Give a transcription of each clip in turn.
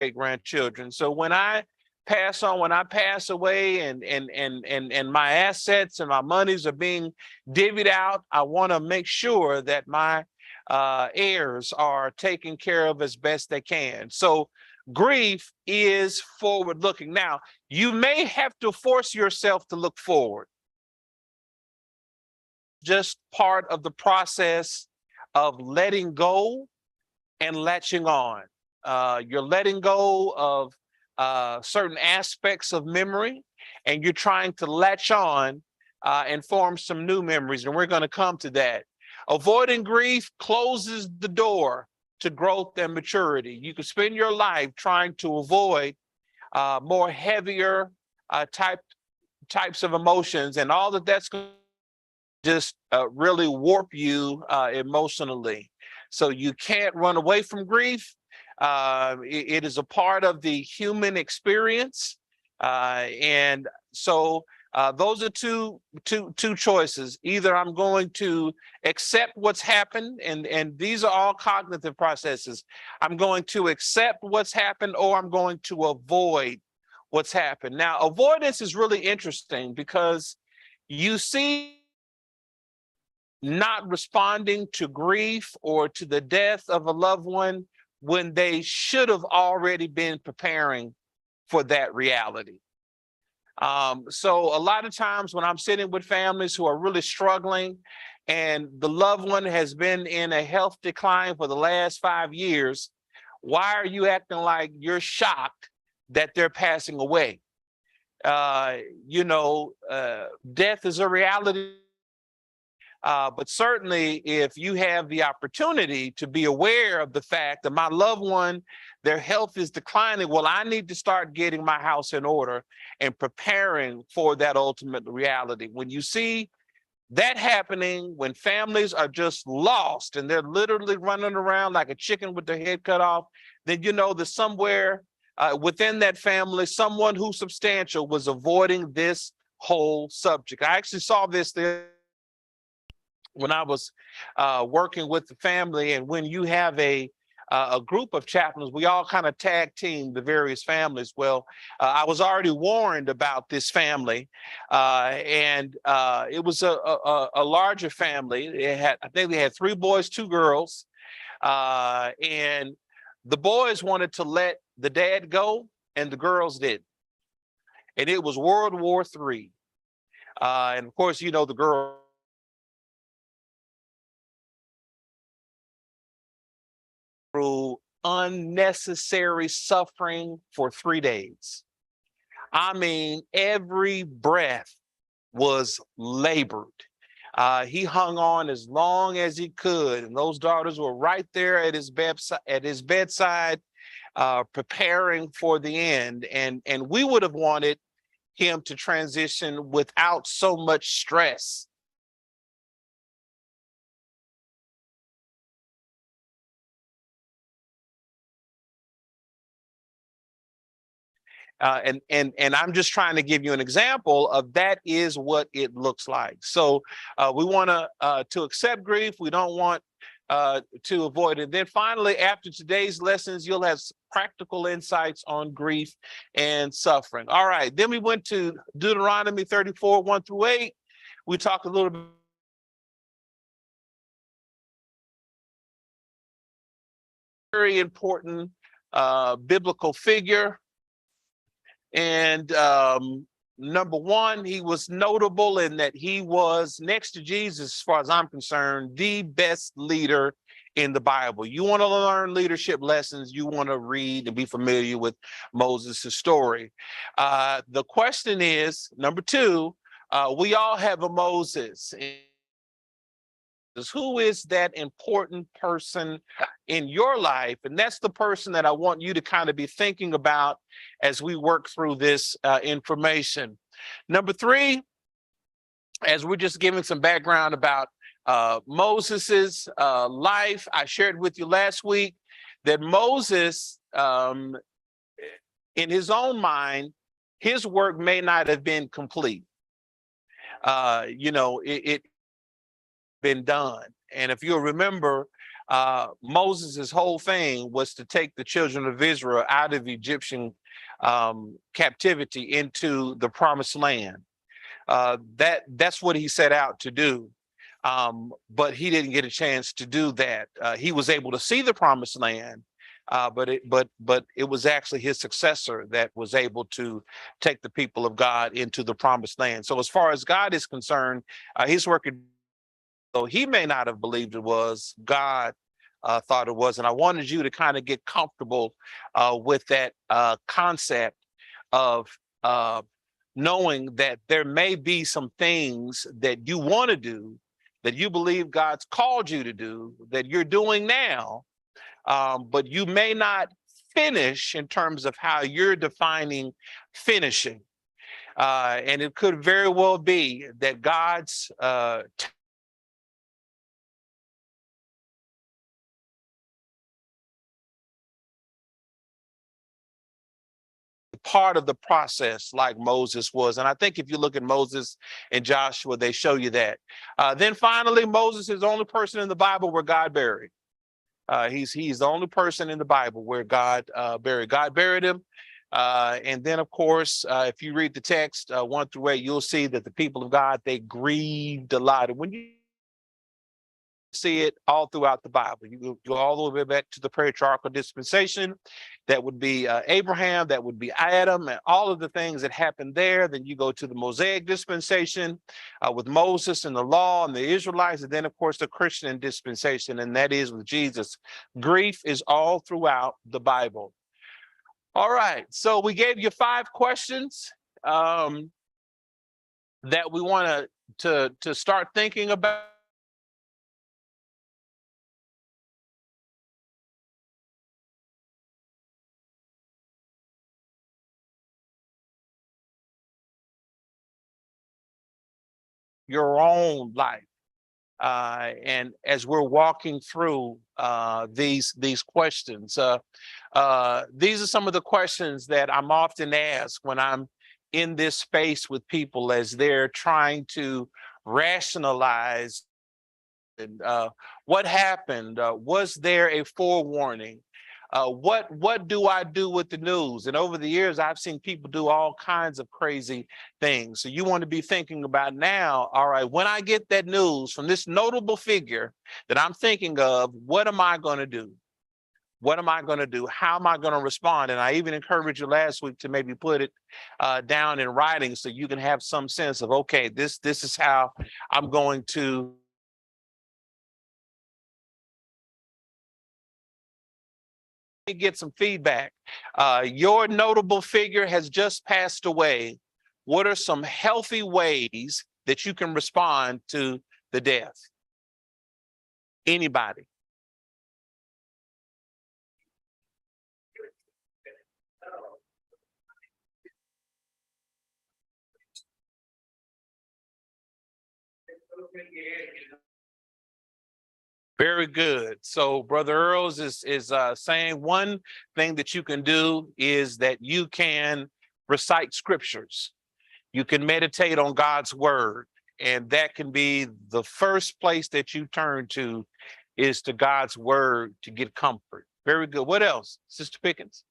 grandchildren. So when I pass away and my assets and my monies are being divvied out, I want to make sure that my heirs are taken care of as best they can. So grief is forward looking. Now, you may have to force yourself to look forward. Just part of the process of letting go and latching on. You're letting go of certain aspects of memory, and you're trying to latch on and form some new memories. And we're going to come to that. Avoiding grief closes the door to growth and maturity. You can spend your life trying to avoid more heavier types of emotions, and all that's going to just really warp you emotionally. So you can't run away from grief. It is a part of the human experience. And so those are two choices. Either I'm going to accept what's happened, and these are all cognitive processes. I'm going to accept what's happened, or I'm going to avoid what's happened. Now, avoidance is really interesting because you see not responding to grief or to the death of a loved one when they should have already been preparing for that reality. So a lot of times when I'm sitting with families who are really struggling and the loved one has been in a health decline for the last 5 years, why are you acting like you're shocked that they're passing away? Death is a reality. But certainly, if you have the opportunity to be aware of the fact that my loved one, their health is declining, well, I need to start getting my house in order and preparing for that ultimate reality. When you see that happening, when families are just lost and they're literally running around like a chicken with their head cut off, then you know that somewhere within that family, someone who's substantial was avoiding this whole subject. I actually saw this there when I was working with the family, and when you have a group of chaplains, we all kind of tag team the various families. Well, I was already warned about this family, and it was a larger family. I think they had 3 boys, 2 girls, and the boys wanted to let the dad go, and the girls didn't. And it was World War III, and of course, you know, the girl through unnecessary suffering for 3 days. I mean, every breath was labored. He hung on as long as he could, and those daughters were right there at his bedside, preparing for the end. And we would have wanted him to transition without so much stress. And I'm just trying to give you an example of that is what it looks like. So we want to accept grief. We don't want to avoid it. Then finally, after today's lessons, you'll have practical insights on grief and suffering. All right. Then we went to Deuteronomy 34, 1-8. We talked a little bit. Very important biblical figure. And number one, he was notable in that he was, next to Jesus, as far as I'm concerned, the best leader in the Bible. You want to learn leadership lessons, you want to read and be familiar with Moses' story. The question is, number two, we all have a Moses. Who is that important person in your life? And that's the person that I want you to kind of be thinking about as we work through this information. Number three, as we're just giving some background about Moses's life, I shared with you last week that Moses, in his own mind, his work may not have been complete. It been done. And if you'll remember, Moses' whole thing was to take the children of Israel out of Egyptian captivity into the promised land. That's what he set out to do. But he didn't get a chance to do that. He was able to see the promised land, but it was actually his successor that was able to take the people of God into the promised land. So as far as God is concerned, he's working. So he may not have believed it was, God thought it was. And I wanted you to kind of get comfortable with that concept of knowing that there may be some things that you want to do, that you believe God's called you to do, that you're doing now, but you may not finish in terms of how you're defining finishing. And it could very well be that God's part of the process like Moses was. And I think if you look at Moses and Joshua, they show you that. Then finally, Moses is the only person in the Bible where God buried. He's the only person in the Bible where God buried. God buried him. And then, of course, if you read the text 1 through 8, you'll see that the people of God, they grieved a lot. And when you see it all throughout the Bible, you go all the way back to the patriarchal dispensation. That would be Abraham, that would be Adam, and all of the things that happened there. Then you go to the Mosaic dispensation with Moses and the law and the Israelites, and then, of course, the Christian dispensation, and that is with Jesus. Grief is all throughout the Bible. All right, so we gave you 5 questions that we want to start thinking about. Your own life. And as we're walking through these questions, these are some of the questions that I'm often asked when I'm in this space with people as they're trying to rationalize and, what happened. Was there a forewarning? What do I do with the news? And over the years, I've seen people do all kinds of crazy things. So you want to be thinking about now, all right, when I get that news from this notable figure that I'm thinking of, what am I going to do? What am I going to do? How am I going to respond? And I even encouraged you last week to maybe put it down in writing so you can have some sense of, okay, this is how I'm going to get some feedback. Your notable figure has just passed away. What are some healthy ways that you can respond to the death? Anybody? Very good. So Brother Earls is saying one thing that you can do is that you can recite scriptures. You can meditate on God's word, and that can be the first place that you turn to, is to God's word to get comfort. Very good. What else, Sister Pickens?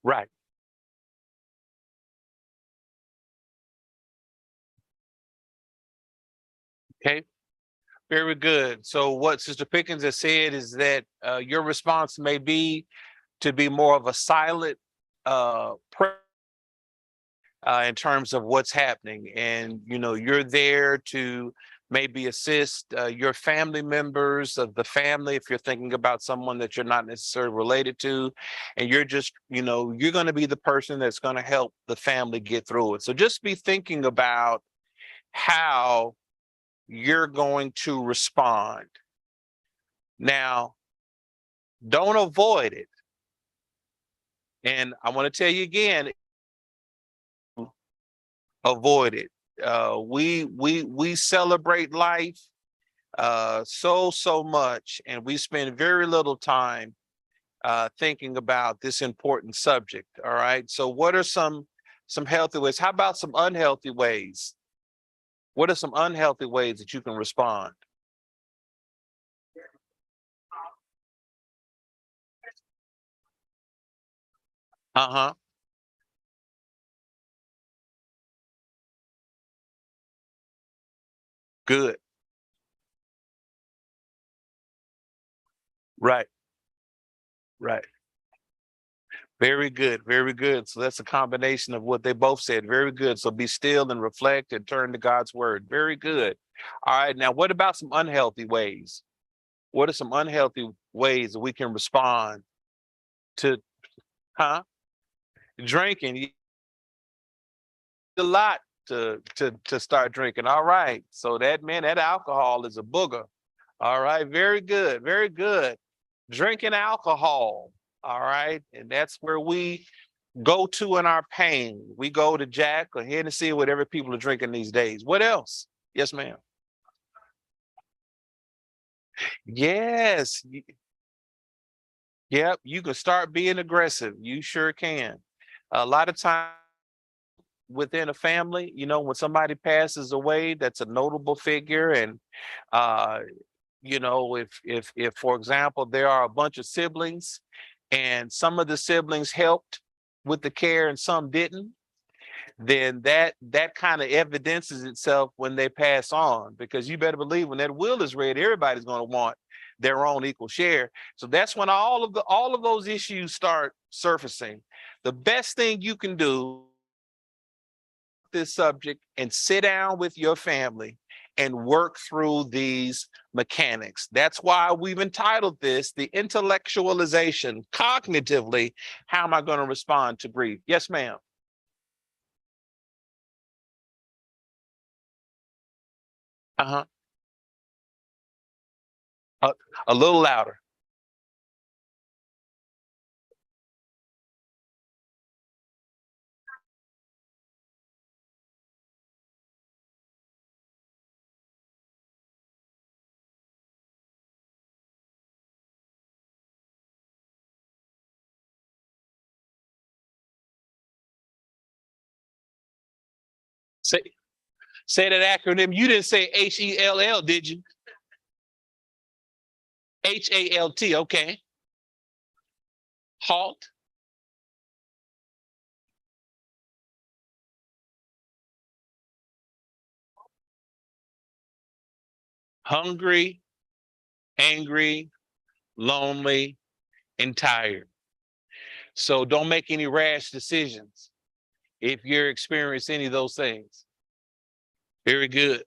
Right. Okay. Very good. So what Sister Pickens has said is that your response may be to be more of a silent prayer in terms of what's happening. And, you're there to maybe assist your family members of the family, if you're thinking about someone that you're not necessarily related to, and you're just, you're going to be the person that's going to help the family get through it. So just be thinking about how you're going to respond. Now, don't avoid it. And I want to tell you again, avoid it. We celebrate life so much, and we spend very little time thinking about this important subject. All right. So what are some healthy ways? How about some unhealthy ways? What are some unhealthy ways that you can respond? Uh-huh. Good. Right. Right. Very good. Very good. So that's a combination of what they both said. Very good. So be still and reflect and turn to God's word. Very good. All right. Now, what about some unhealthy ways? What are some unhealthy ways that we can respond to, huh? Drinking a lot to start drinking. All right. So that, man, that alcohol is a booger. All right. Very good. Very good. Drinking alcohol. All right. And that's where we go to in our pain. We go to Jack or Hennessy, whatever people are drinking these days. What else? Yes, ma'am. Yes. Yep. You can start being aggressive. You sure can. A lot of times within a family, when somebody passes away, that's a notable figure. And uh, if for example, there are a bunch of siblings and some of the siblings helped with the care and some didn't, then that kind of evidences itself when they pass on, because you better believe when that will is read, everybody's going to want their own equal share. So that's when all of those issues start surfacing. The best thing you can do this subject and sit down with your family and work through these mechanics. That's why we've entitled this the intellectualization cognitively. How am I going to respond to grief? Yes, ma'am. Uh-huh. A, a little louder. Say say that acronym. You didn't say HELL, did you? HALT. Okay. Halt. Hungry, angry, lonely, and tired. So don't make any rash decisions if you're experiencing any of those things. Very good.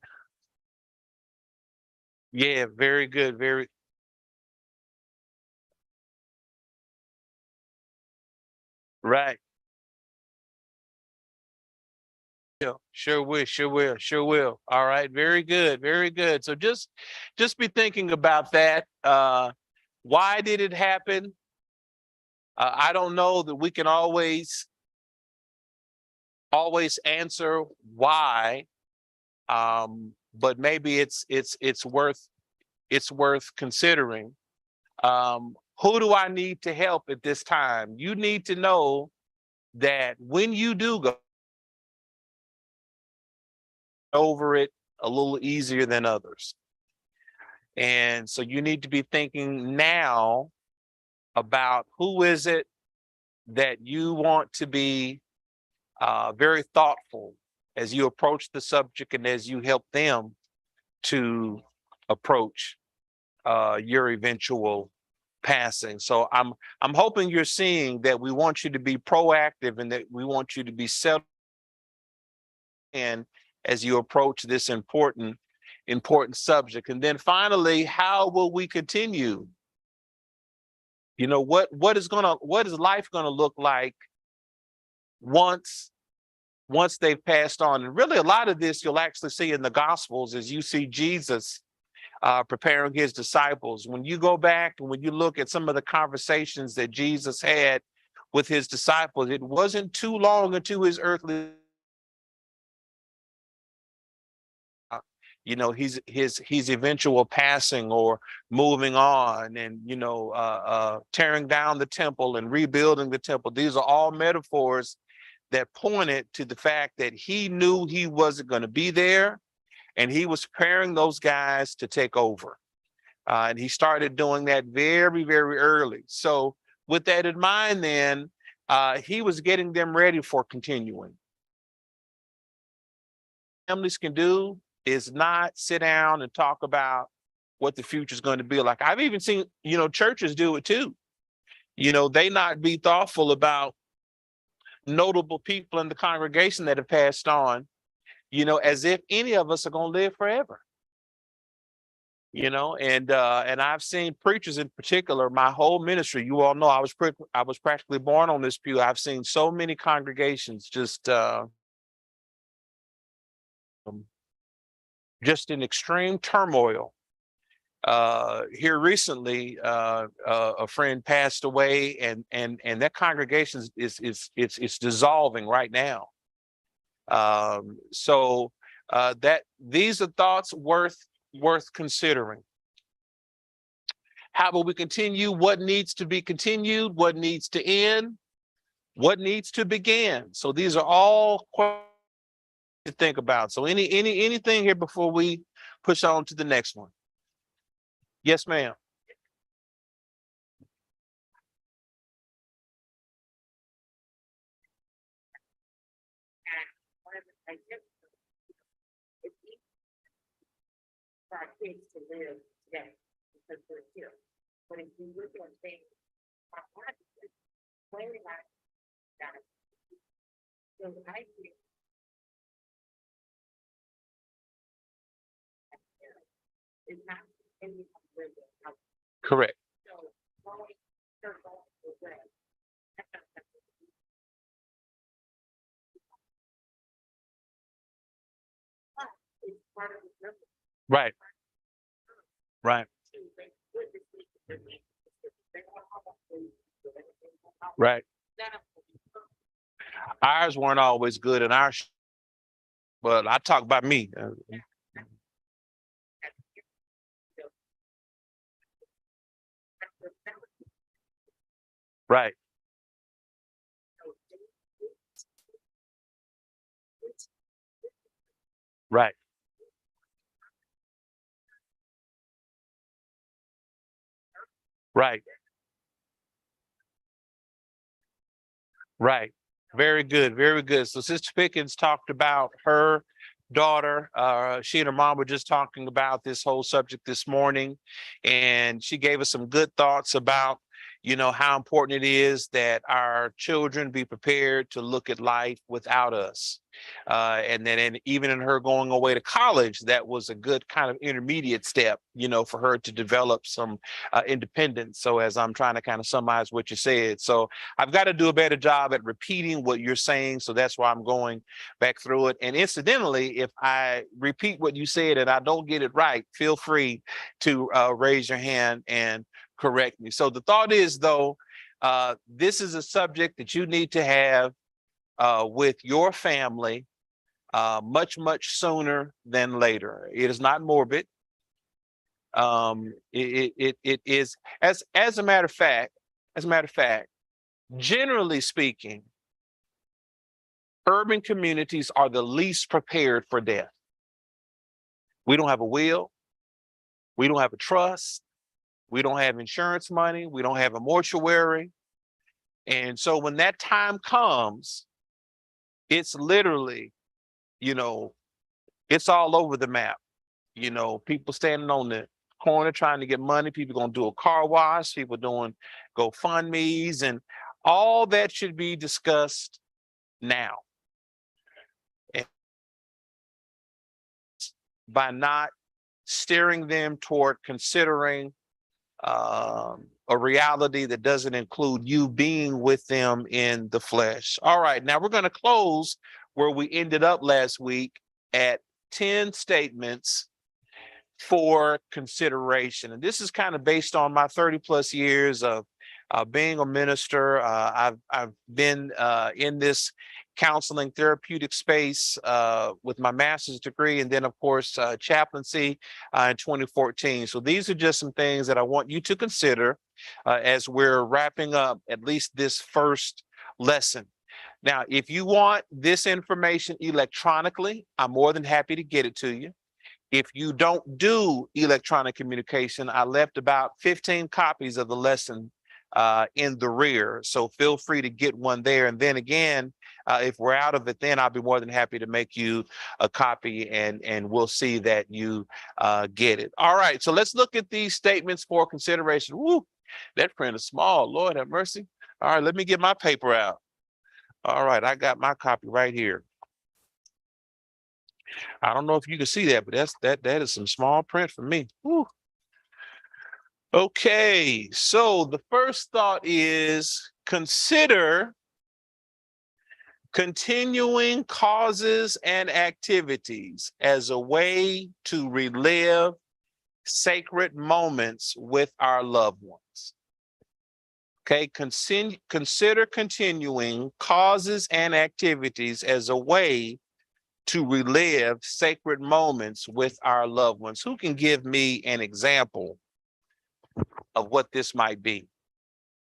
Yeah, very good. Very right. Yeah, sure will, sure will, sure will. All right, very good, very good. So just be thinking about that. Why did it happen? I don't know that we can always answer why, but maybe it's worth considering. Who do I need to help at this time? You need to know that when you do go over it a little easier than others. And so you need to be thinking now about who is it that you want to be very thoughtful as you approach the subject and as you help them to approach your eventual passing. So I'm hoping you're seeing that we want you to be proactive and that we want you to be settled in as you approach this important subject. And then finally, how will we continue? What is life gonna look like once they've passed on? And really, a lot of this you'll actually see in the Gospels as you see Jesus preparing his disciples. When you go back and when you look at some of the conversations that Jesus had with his disciples, it wasn't too long into his earthly his eventual passing or moving on, and tearing down the temple and rebuilding the temple. These are all metaphors that pointed to the fact that he knew he wasn't going to be there, and he was preparing those guys to take over. And he started doing that very, very early. So with that in mind, then he was getting them ready for continuing. Families can do is not sit down and talk about what the future is going to be like. I've even seen, churches do it too. They not be thoughtful about notable people in the congregation that have passed on, as if any of us are going to live forever. And I've seen preachers in particular, my whole ministry, you all know I was practically born on this pew. I've seen so many congregations just in extreme turmoil. Here recently, a friend passed away, and that congregation is dissolving right now. So that these are thoughts worth considering. How will we continue? What needs to be continued? What needs to end? What needs to begin? So these are all questions to think about. So anything here before we push on to the next one? Yes, ma'am. For our kids to live today because we're here. But if you look at things, our lives is way like that. So I think it's not any of the Correct. so always circle the way. It's part of the purpose. Right. Right. Right. Ours weren't always good in our, but I talk about me. Right. Right. Right. Right. Very good. Very good. So Sister Pickens talked about her daughter. She and her mom were just talking about this whole subject this morning, and she gave us some good thoughts about, how important it is that our children be prepared to look at life without us. And then even in her going away to college, that was a good kind of intermediate step, for her to develop some independence. So as I'm trying to kind of summarize what you said, so I've got to do a better job at repeating what you're saying. So that's why I'm going back through it. And incidentally, if I repeat what you said and I don't get it right, feel free to raise your hand and correct me. So the thought is, though, this is a subject that you need to have with your family much sooner than later. It is not morbid. It is, as a matter of fact, generally speaking, urban communities are the least prepared for death. We don't have a will. We don't have a trust. We don't have insurance money. We don't have a mortuary. And so when that time comes, it's literally, it's all over the map. People standing on the corner trying to get money. People going to do a car wash. People doing GoFundMes, and all that should be discussed now. And by not steering them toward considering a reality that doesn't include you being with them in the flesh. All right, now we're going to close where we ended up last week at 10 statements for consideration. And this is kind of based on my 30 plus years of being a minister. I've been in this counseling therapeutic space with my master's degree, and then of course chaplaincy in 2014. So these are just some things that I want you to consider as we're wrapping up at least this first lesson. Now, if you want this information electronically, I'm more than happy to get it to you. If you don't do electronic communication, I left about 15 copies of the lesson in the rear. So feel free to get one there. And then again, if we're out of it, then I'll be more than happy to make you a copy, and we'll see that you get it. All right, so let's look at these statements for consideration. Woo, that print is small, Lord have mercy. All right, let me get my paper out. All right, I got my copy right here. I don't know if you can see that, but that is some small print for me. Woo. Okay, so the first thought is consider continuing causes and activities as a way to relive sacred moments with our loved ones. Okay, consider continuing causes and activities as a way to relive sacred moments with our loved ones. Who can give me an example of what this might be?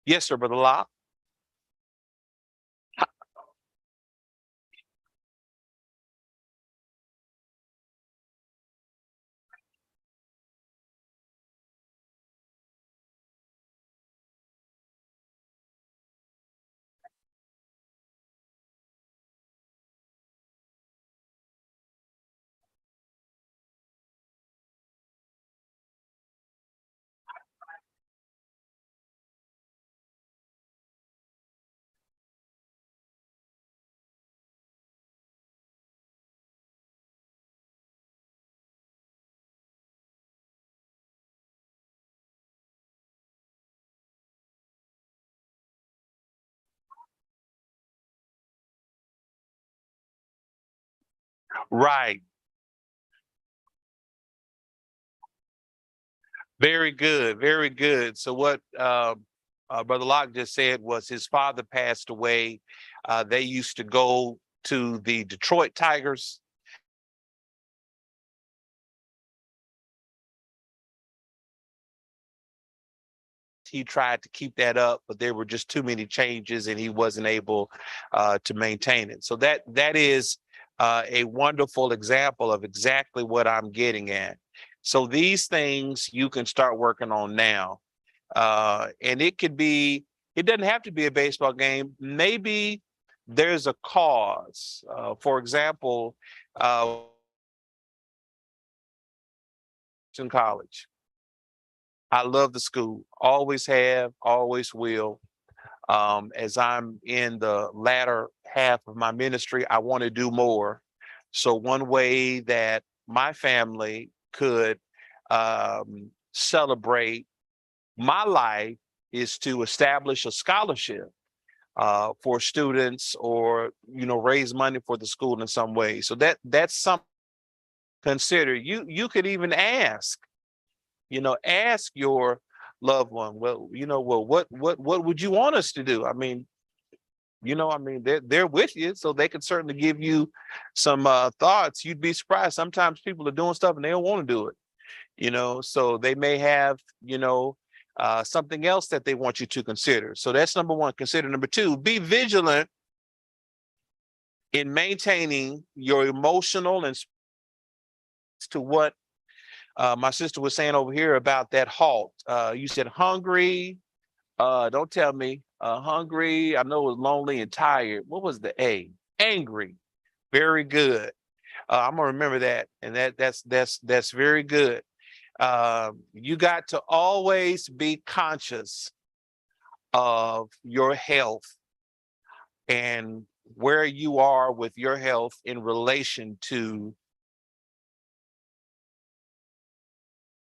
Yes, sir, Brother Locke. Right. Very good. Very good. So what Brother Locke just said was his father passed away. They used to go to the Detroit Tigers. He tried to keep that up, but there were just too many changes, and he wasn't able to maintain it. So that is a wonderful example of exactly what I'm getting at. So these things you can start working on now. And it could be, it doesn't have to be a baseball game. Maybe there's a cause. For example, in college, I love the school, always have, always will. As I'm in the latter half of my ministry, I want to do more. So one way that my family could celebrate my life is to establish a scholarship for students, or raise money for the school in some way. So that's something to consider. You could even ask your loved one, well, what would you want us to do? I mean, they're with you, so they could certainly give you some thoughts. You'd be surprised. Sometimes people are doing stuff and they don't want to do it. So they may have something else that they want you to consider. So that's number one. Consider. Number two, be vigilant in maintaining your emotional, and to what my sister was saying over here about that halt. You said hungry. Don't tell me. Hungry. I know it was lonely and tired. What was the A? Angry. Very good. I'm gonna remember that, and that's very good. You got to always be conscious of your health and where you are with your health in relation to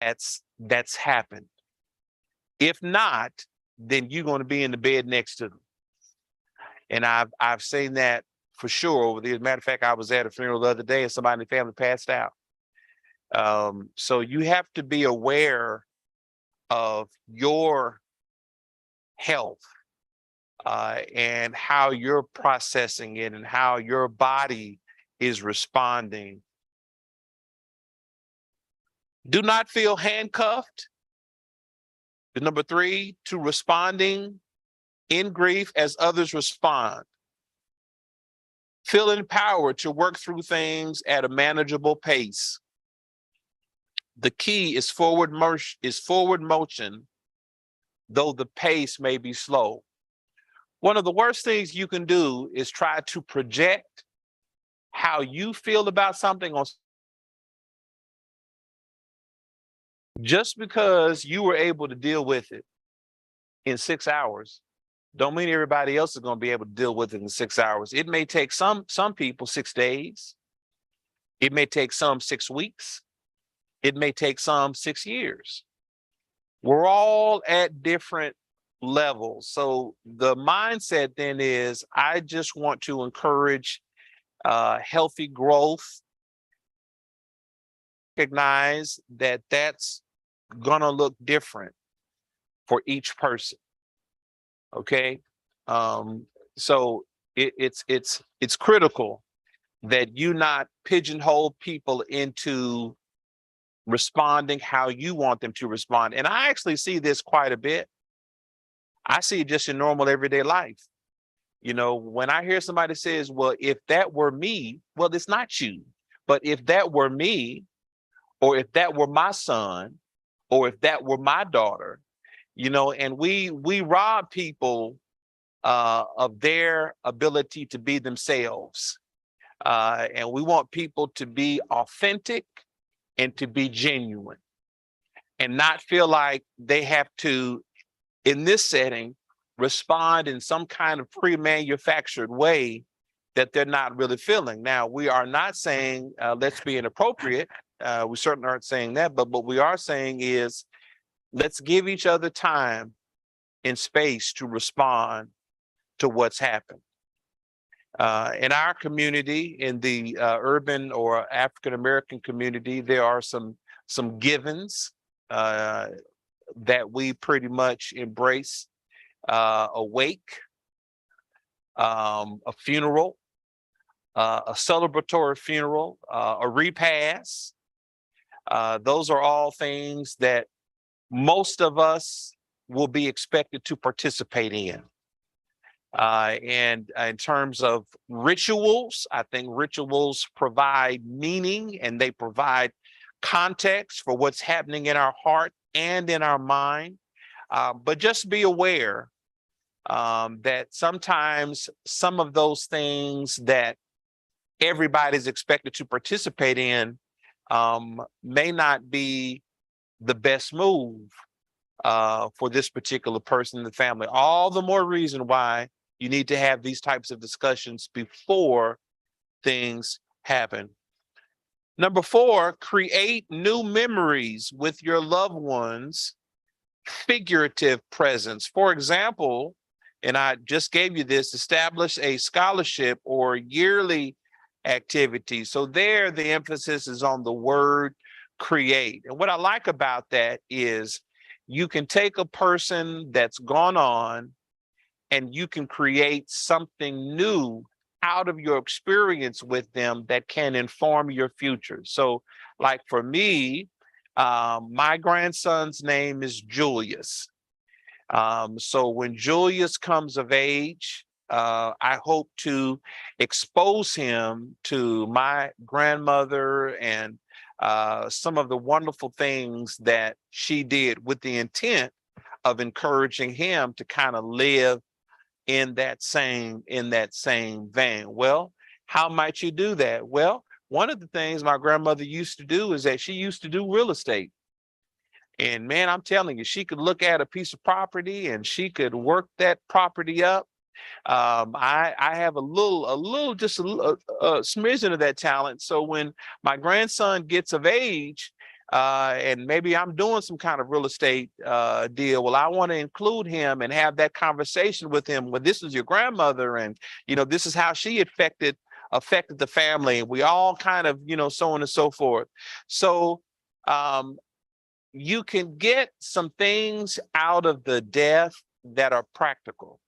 that's happened. If not, then you're going to be in the bed next to them. And I've seen that for sure over the matter of fact, I was at a funeral the other day and somebody in the family passed out. So you have to be aware of your health and how you're processing it and how your body is responding. Do not feel handcuffed. Number 3, to responding in grief as others respond. Feel empowered to work through things at a manageable pace. The key is forward motion, though the pace may be slow. One of the worst things you can do is try to project how you feel about something on. Just because you were able to deal with it in 6 hours, don't mean everybody else is going to be able to deal with it in 6 hours. It may take some people 6 days. It may take some 6 weeks. It may take some 6 years. We're all at different levels. So the mindset then is, I just want to encourage healthy growth. Recognize that that's going to look different for each person. Okay. So it's critical that you not pigeonhole people into responding how you want them to respond. And I actually see this quite a bit. I see it just in normal everyday life. You know, when I hear somebody says, well, if that were me, well, it's not you. But if that were me, or if that were my son, or if that were my daughter, you know, and we rob people of their ability to be themselves. And we want people to be authentic and to be genuine and not feel like they have to, in this setting, respond in some kind of pre-manufactured way that they're not really feeling. Now, we are not saying let's be inappropriate. We certainly aren't saying that, but what we are saying is let's give each other time and space to respond to what's happened. In our community, in the urban or African-American community, there are some givens that we pretty much embrace. A wake, a funeral, a celebratory funeral, a repast. Those are all things that most of us will be expected to participate in. And in terms of rituals, I think rituals provide meaning and they provide context for what's happening in our heart and in our mind. But just be aware that sometimes some of those things that everybody's expected to participate in may not be the best move for this particular person in the family. All the more reason why you need to have these types of discussions before things happen. Number 4, create new memories with your loved ones. Figurative presence. For example, and I just gave you this, establish a scholarship or yearly activity. So there, the emphasis is on the word create. And what I like about that is you can take a person that's gone on and you can create something new out of your experience with them that can inform your future. So like for me, my grandson's name is Julius. So when Julius comes of age, I hope to expose him to my grandmother and some of the wonderful things that she did with the intent of encouraging him to kind of live in that same vein. Well, how might you do that? Well, one of the things my grandmother used to do is that she used to do real estate. And man, I'm telling you, she could look at a piece of property and she could work that property up. I have a smidgen of that talent. So when my grandson gets of age, and maybe I'm doing some kind of real estate deal, well, I want to include him and have that conversation with him. Well, this is your grandmother, and you know, this is how she affected the family. We all kind of, you know, so on and so forth. So you can get some things out of the death that are practical.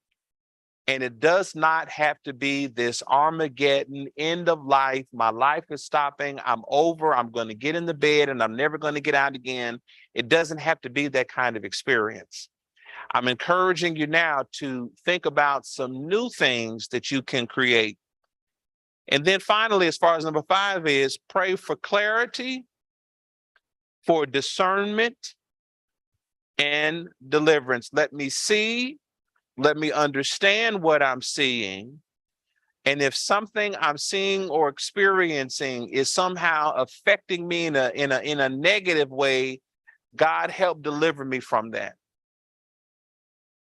And it does not have to be this Armageddon, end of life. My life is stopping. I'm over. I'm going to get in the bed and I'm never going to get out again. It doesn't have to be that kind of experience. I'm encouraging you now to think about some new things that you can create. And then finally, as far as number 5 is, pray for clarity, for discernment, and deliverance. Let me see, let me understand what I'm seeing. And if something I'm seeing or experiencing is somehow affecting me in a negative way, God help deliver me from that.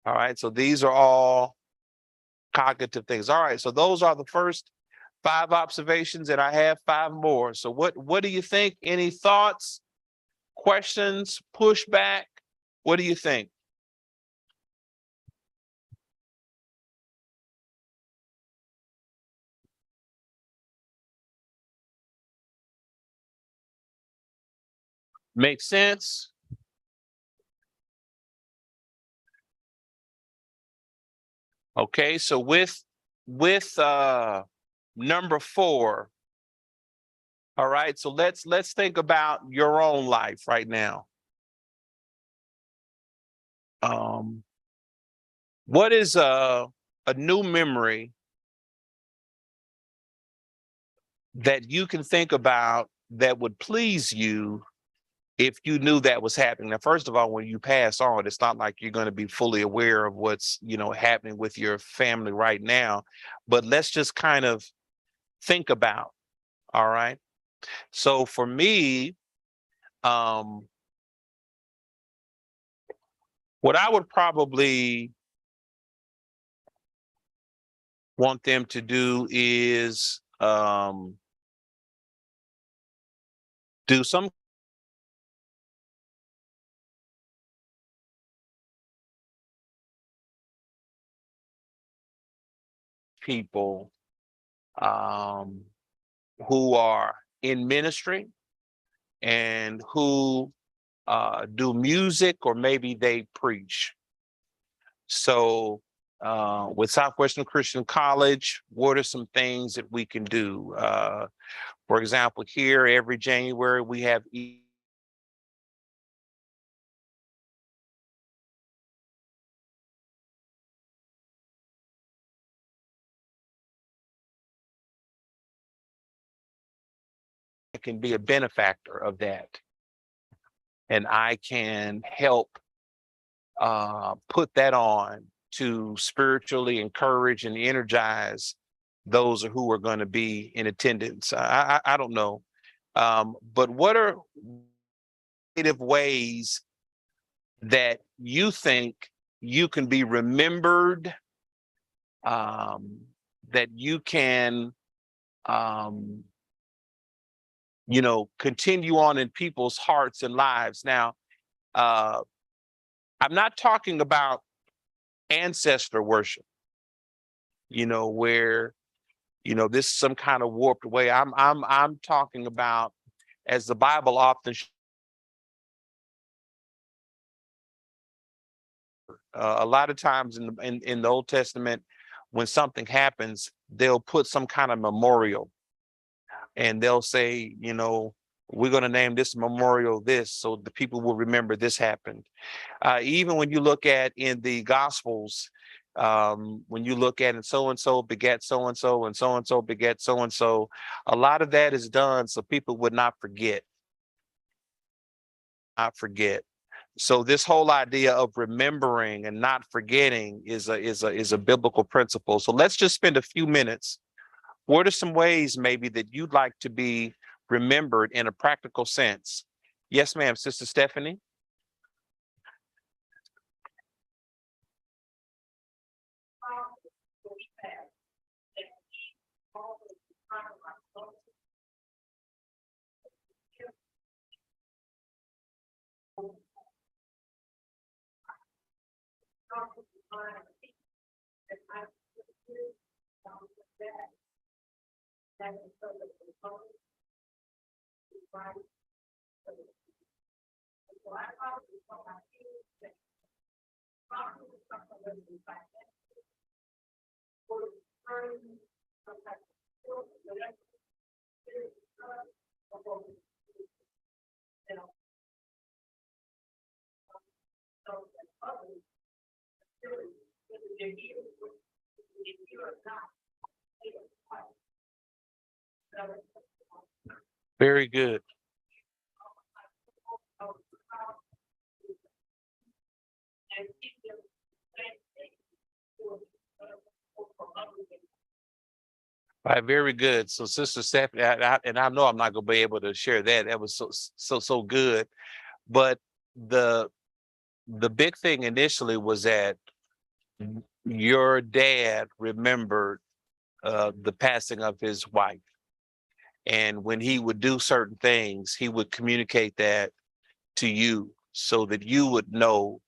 All right. So these are all cognitive things. All right. So those are the first 5 observations, and I have 5 more. So what do you think? Any thoughts, questions, pushback? What do you think? Make sense? Okay, so with number 4, all right, so let's think about your own life right now. What is a new memory that you can think about that would please you if you knew that was happening? Now, first of all, when you pass on, it's not like you're going to be fully aware of what's, happening with your family right now, but let's just kind of think about, all right? So for me, what I would probably want them to do is do some people who are in ministry and who do music, or maybe they preach. So with Southwestern Christian College, what are some things that we can do? For example, here every January we have can be a benefactor of that, and I can help put that on to spiritually encourage and energize those who are going to be in attendance. I don't know, but what are creative ways that you think you can be remembered, that you can um, continue on in people's hearts and lives? Now, I'm not talking about ancestor worship, where, this is some kind of warped way. I'm talking about, as the Bible often a lot of times in the Old Testament, when something happens, they'll put some kind of memorial, and they'll say, we're going to name this memorial this, so the people will remember this happened. Even when you look at in the Gospels, when you look at it, so and so begat so and so, and so and so begat so and so, a lot of that is done so people would not forget. Not forget. So this whole idea of remembering and not forgetting is a biblical principle. So let's just spend a few minutes. What are some ways maybe that you'd like to be remembered in a practical sense? Yes, ma'am, Sister Stephanie. Very good. All right, very good. So, Sister Stephanie, and I know I'm not going to be able to share that. That was so good. But the the big thing initially was that your dad remembered the passing of his wife, and when he would do certain things, he would communicate that to you so that you would know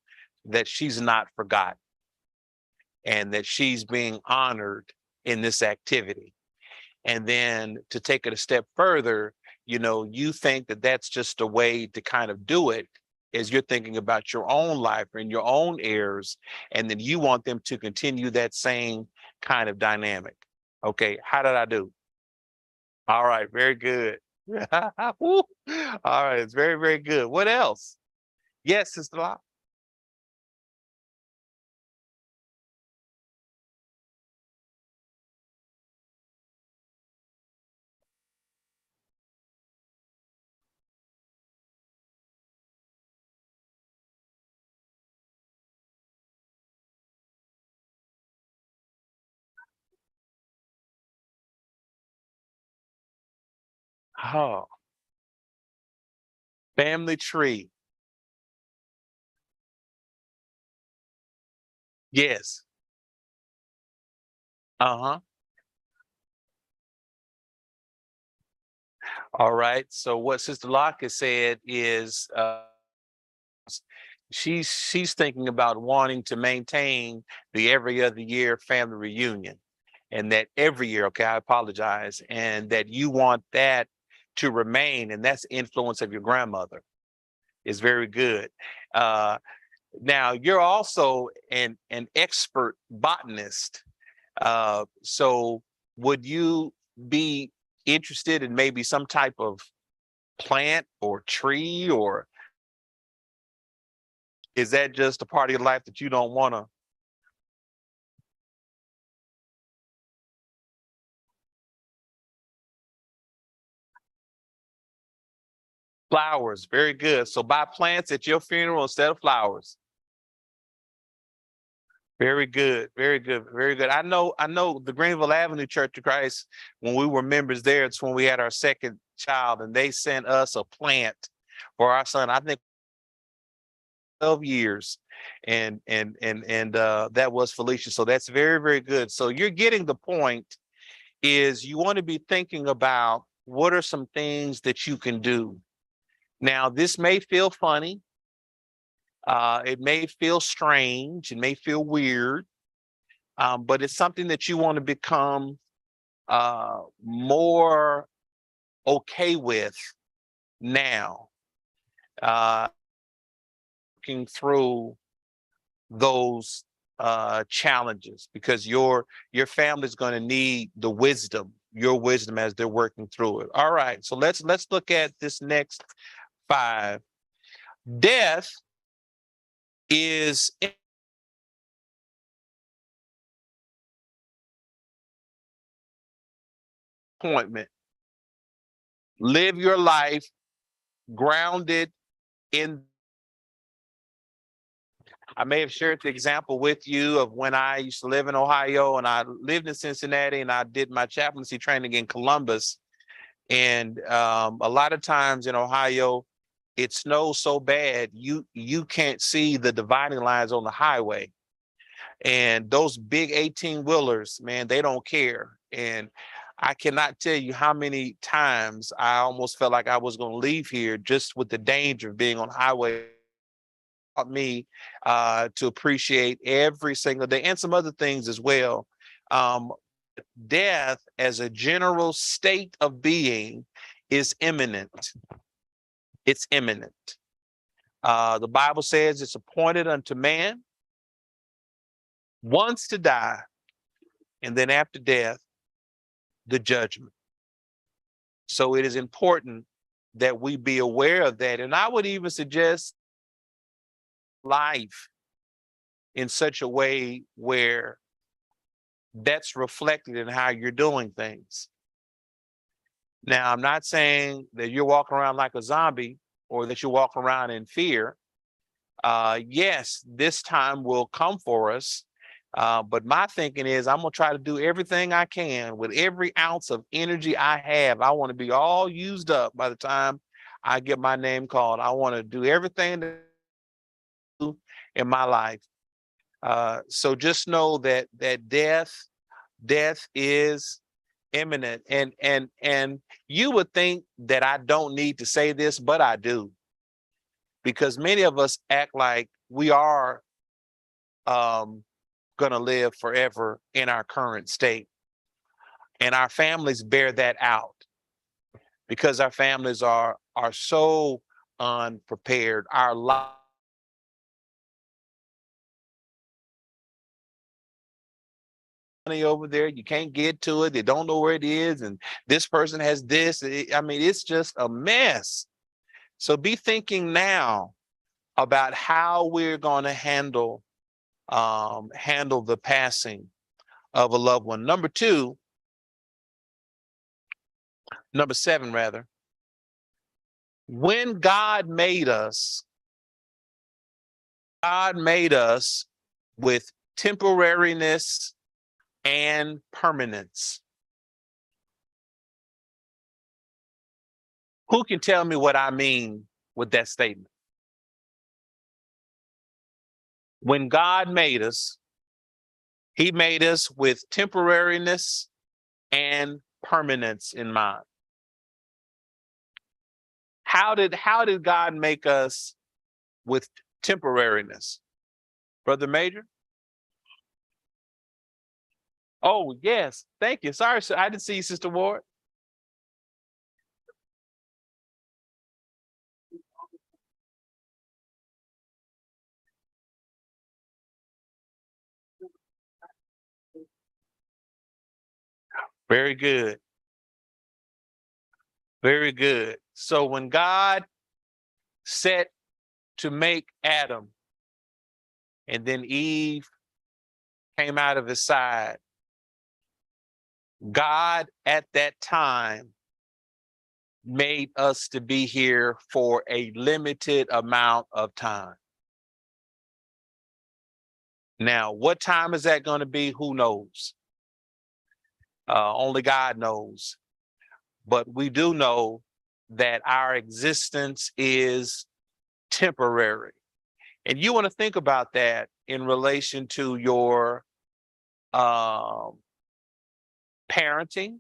that she's not forgotten and that she's being honored in this activity. And then to take it a step further, you think that that's just a way to kind of do it, is you're thinking about your own life and your own heirs, and then you want them to continue that same kind of dynamic. Okay, how did I do? All right, very good. Woo. All right, it's very, very good. What else? Yes, Sister Locke. Oh, family tree. Yes. Uh-huh. All right. So what Sister Locke has said is she's thinking about wanting to maintain the every other year family reunion, and that every year, okay, I apologize, and that you want that to remain, and that's the influence of your grandmother is very good. Uh, Now you're also an expert botanist. So would you be interested in maybe some type of plant or tree, or is that just a part of your life that you don't want to? Flowers, very good. So buy plants at your funeral instead of flowers. Very good, very good, very good. I know the Greenville Avenue Church of Christ, when we were members there, it's when we had our second child, and they sent us a plant for our son. I think 12 years. And that was Felicia. So that's very, very good. So you're getting the point, is you want to be thinking about what are some things that you can do. Now, this may feel funny. It may feel strange. It may feel weird. But it's something that you want to become more okay with now. Working through those challenges, because your family is going to need your wisdom as they're working through it. All right, so let's look at this next 5. Death is appointment. Live your life grounded in. I may have shared the example with you of when I used to live in Ohio, and I lived in Cincinnati, and I did my chaplaincy training in Columbus. And a lot of times in Ohio, it snows so bad you can't see the dividing lines on the highway. And those big 18-wheelers, man, they don't care. And I cannot tell you how many times I almost felt like I was going to leave here just with the danger of being on highway. Taught me to appreciate every single day, and some other things as well. Um, Death as a general state of being is imminent. It's imminent. The Bible says it's appointed unto man once to die, and then after death, the judgment. So it is important that we be aware of that. And I would even suggest life in such a way where that's reflected in how you're doing things. Now, I'm not saying that you're walking around like a zombie or that you walk around in fear. Yes, this time will come for us. But my thinking is I'm going to try to do everything I can with every ounce of energy I have. I want to be all used up by the time I get my name called. I want to do everything to do in my life. So just know that death is imminent. And you would think that I don't need to say this, but I do. Because many of us act like we are going to live forever in our current state. And our families bear that out because our families are so unprepared. Our life over there, you can't get to it. They don't know where it is. And this person has this. I mean, it's just a mess. So be thinking now about how we're going to handle the passing of a loved one. Number 7 rather. When God made us with temporariness and permanence. Who can tell me what I mean with that statement? When God made us, he made us with temporariness and permanence in mind. How did God make us with temporariness? Brother Major? Oh, yes. Thank you. Sorry, sir. I didn't see you, Sister Ward. Very good. Very good. So when God set to make Adam and then Eve came out of his side, God at that time made us to be here for a limited amount of time. Now, what time is that going to be? Who knows? Only God knows. But we do know that our existence is temporary. And you want to think about that in relation to your parenting,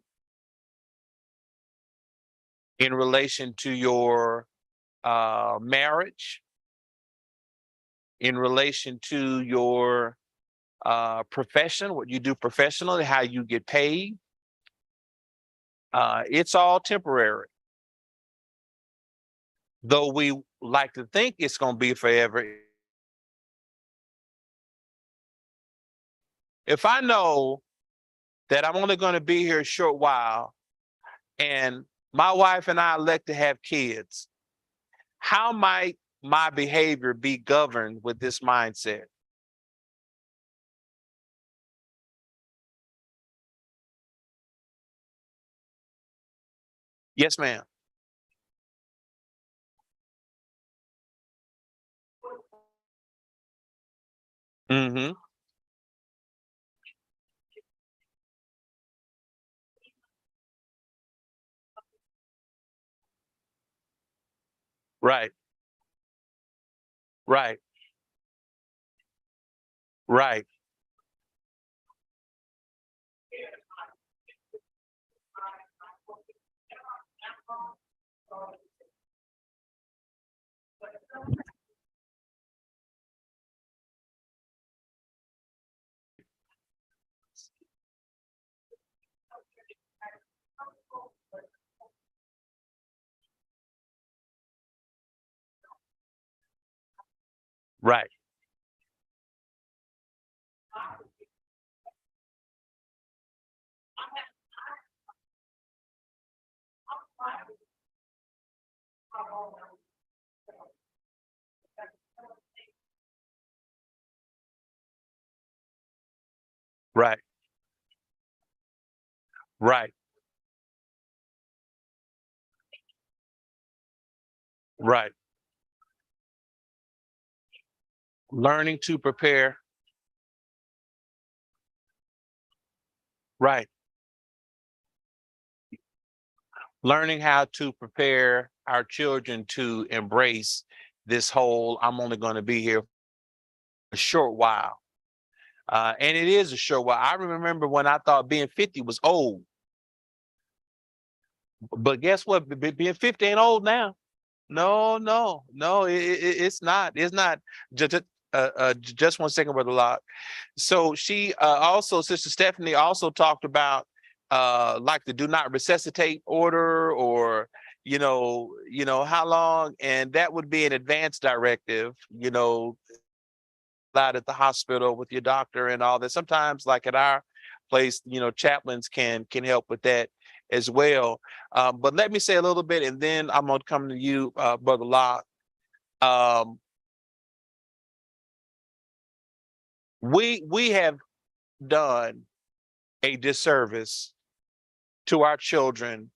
in relation to your marriage, in relation to your profession, what you do professionally, how you get paid. It's all temporary. Though we like to think it's going to be forever. If I know that I'm only going to be here a short while and my wife and I elect to have kids, how might my behavior be governed with this mindset? Yes, ma'am. Mm-hmm. Right, right, right, right. Right. Right. Right. Learning to prepare. Right. Learning how to prepare our children to embrace this whole I'm only going to be here a short while. And it is a short while. I remember when I thought being 50 was old, but guess what? Being 50 ain't old now. No, no, no, it's not. It's not. Just 1 second, Brother Locke. So she also, Sister Stephanie also talked about like the do not resuscitate order, or how long, and that would be an advance directive, out at the hospital with your doctor and all that. Sometimes, like at our place, chaplains can help with that as well. But let me say a little bit, and then I'm gonna come to you, Brother Locke. Um, we have done a disservice to our children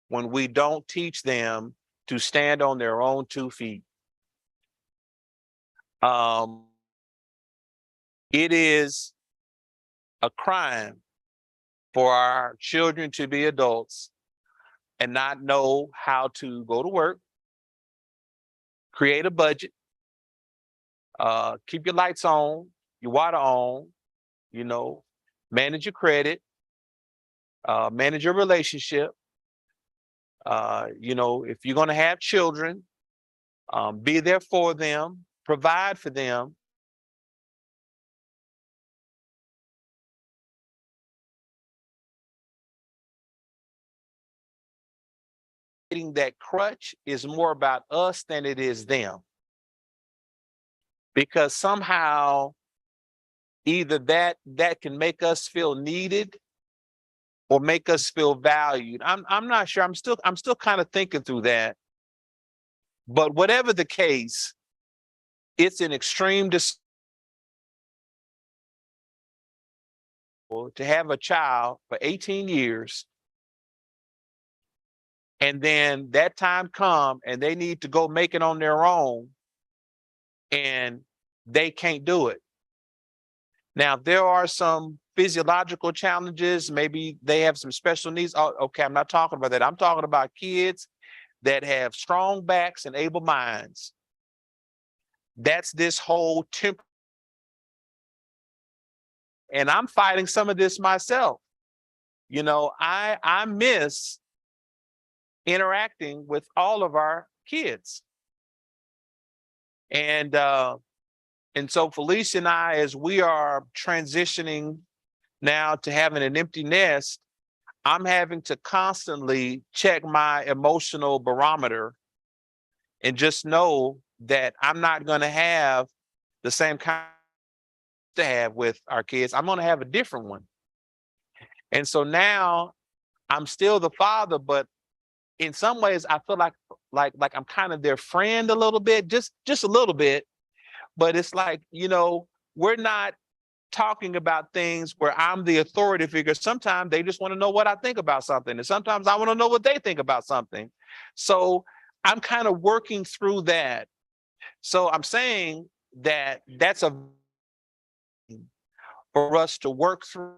when we don't teach them to stand on their own 2 feet. Um, it is a crime for our children to be adults and not know how to go to work, create a budget, keep your lights on, your water on, you know, manage your credit, manage your relationship. If you're going to have children, be there for them, provide for them. Getting that crutch is more about us than it is them, because somehow either that can make us feel needed or make us feel valued. I'm not sure. I'm still kind of thinking through that. But whatever the case, it's an extreme to have a child for 18 years and then that time come and they need to go make it on their own and they can't do it. Now, there are some physiological challenges. Maybe they have some special needs. Oh, okay, I'm not talking about that. I'm talking about kids that have strong backs and able minds. That's this whole temp. And I'm fighting some of this myself. I miss interacting with all of our kids. And so Felicia and I, as we are transitioning now to having an empty nest, I'm having to constantly check my emotional barometer and just know that I'm not going to have the same kind to have with our kids. I'm going to have a different one. And so now I'm still the father, but in some ways I feel like I'm kind of their friend a little bit, just a little bit. But it's like, we're not talking about things where I'm the authority figure. Sometimes they just want to know what I think about something. And sometimes I want to know what they think about something. So I'm kind of working through that. So I'm saying that that's a for us to work through,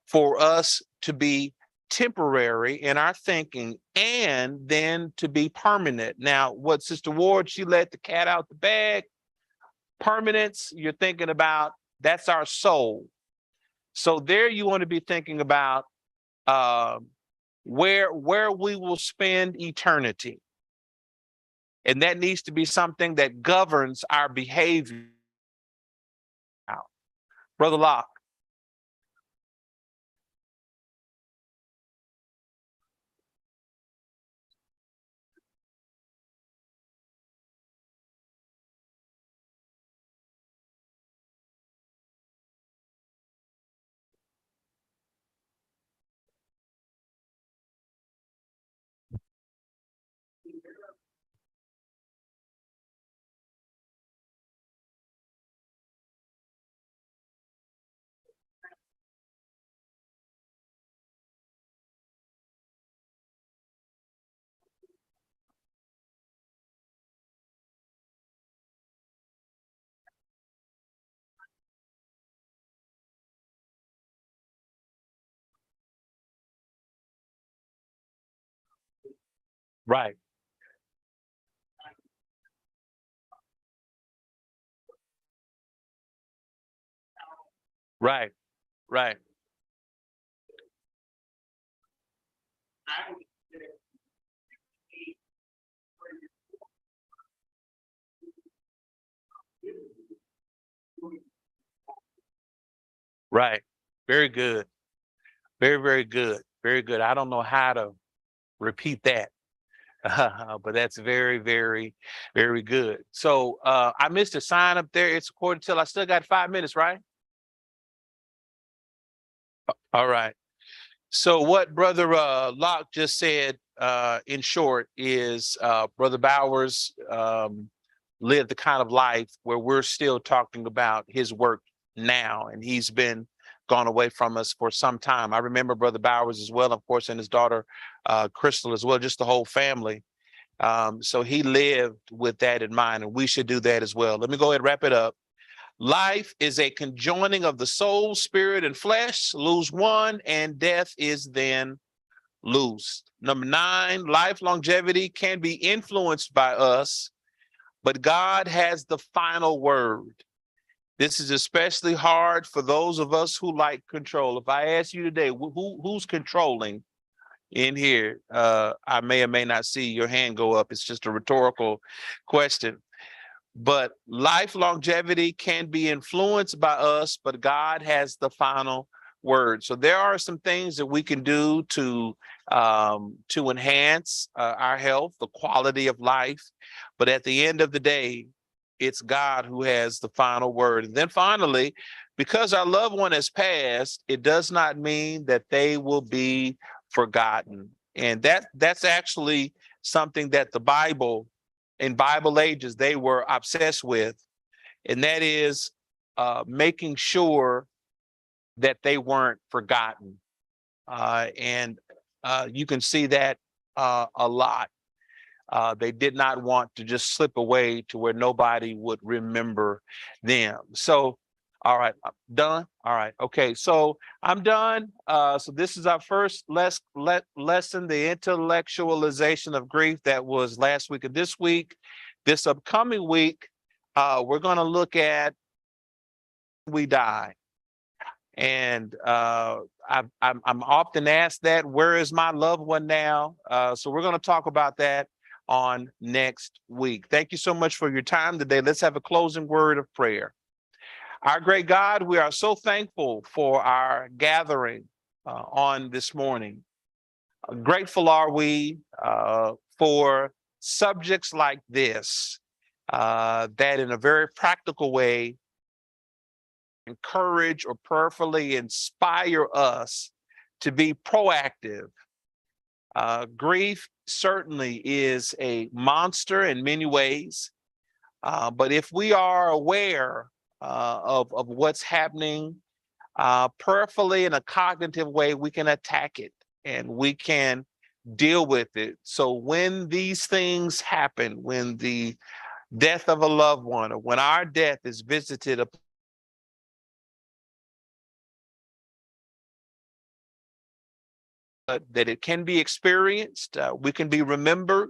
for us to be temporary in our thinking and then to be permanent. Now, what Sister Ward, she let the cat out the bag. Permanence, you're thinking about, that's our soul. So there you want to be thinking about where we will spend eternity. And that needs to be something that governs our behavior. Brother Locke. Right. Right. Right. Right. Very good. Very, very good. Very good. I don't know how to repeat that. But that's very, very, very good. So I missed a sign up there. It's according till I still got 5 minutes, right? All right. So what Brother Locke just said, in short, is Brother Bowers lived the kind of life where we're still talking about his work now, and he's been gone away from us for some time. I remember Brother Bowers as well, of course, and his daughter Crystal as well, just the whole family. So he lived with that in mind, and we should do that as well. Let me go ahead and wrap it up. Life is a conjoining of the soul, spirit, and flesh. Lose one, and death is then loosed. Number 9, life longevity can be influenced by us, but God has the final word. This is especially hard for those of us who like control. If I ask you today, who's controlling in here? I may or may not see your hand go up. It's just a rhetorical question. But life longevity can be influenced by us, but God has the final word. So there are some things that we can do to enhance our health, the quality of life. But at the end of the day, it's God who has the final word. And then finally, because our loved one has passed, it does not mean that they will be forgotten. And that's actually something that the Bible, in Bible ages, they were obsessed with, and that is making sure that they weren't forgotten. And you can see that a lot. They did not want to just slip away to where nobody would remember them. So, all right, I'm done. All right, okay, so I'm done. So this is our first lesson, the intellectualization of grief. That was last week. And this week, this upcoming week, we're going to look at we die. And I'm often asked that, where is my loved one now? So we're going to talk about that on next week. Thank you so much for your time today. Let's have a closing word of prayer. Our great God, we are so thankful for our gathering on this morning. Grateful are we for subjects like this that in a very practical way encourage or prayerfully inspire us to be proactive. Grief certainly is a monster in many ways, but if we are aware of what's happening prayerfully in a cognitive way, we can attack it and we can deal with it. So when these things happen, when the death of a loved one or when our death is visited, that it can be experienced, we can be remembered,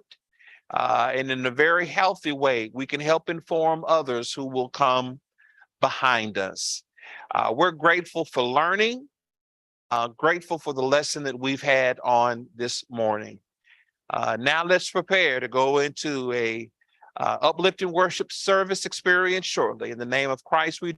and in a very healthy way, we can help inform others who will come behind us. We're grateful for learning, grateful for the lesson that we've had on this morning. Now let's prepare to go into a uplifting worship service experience shortly. In the name of Christ, we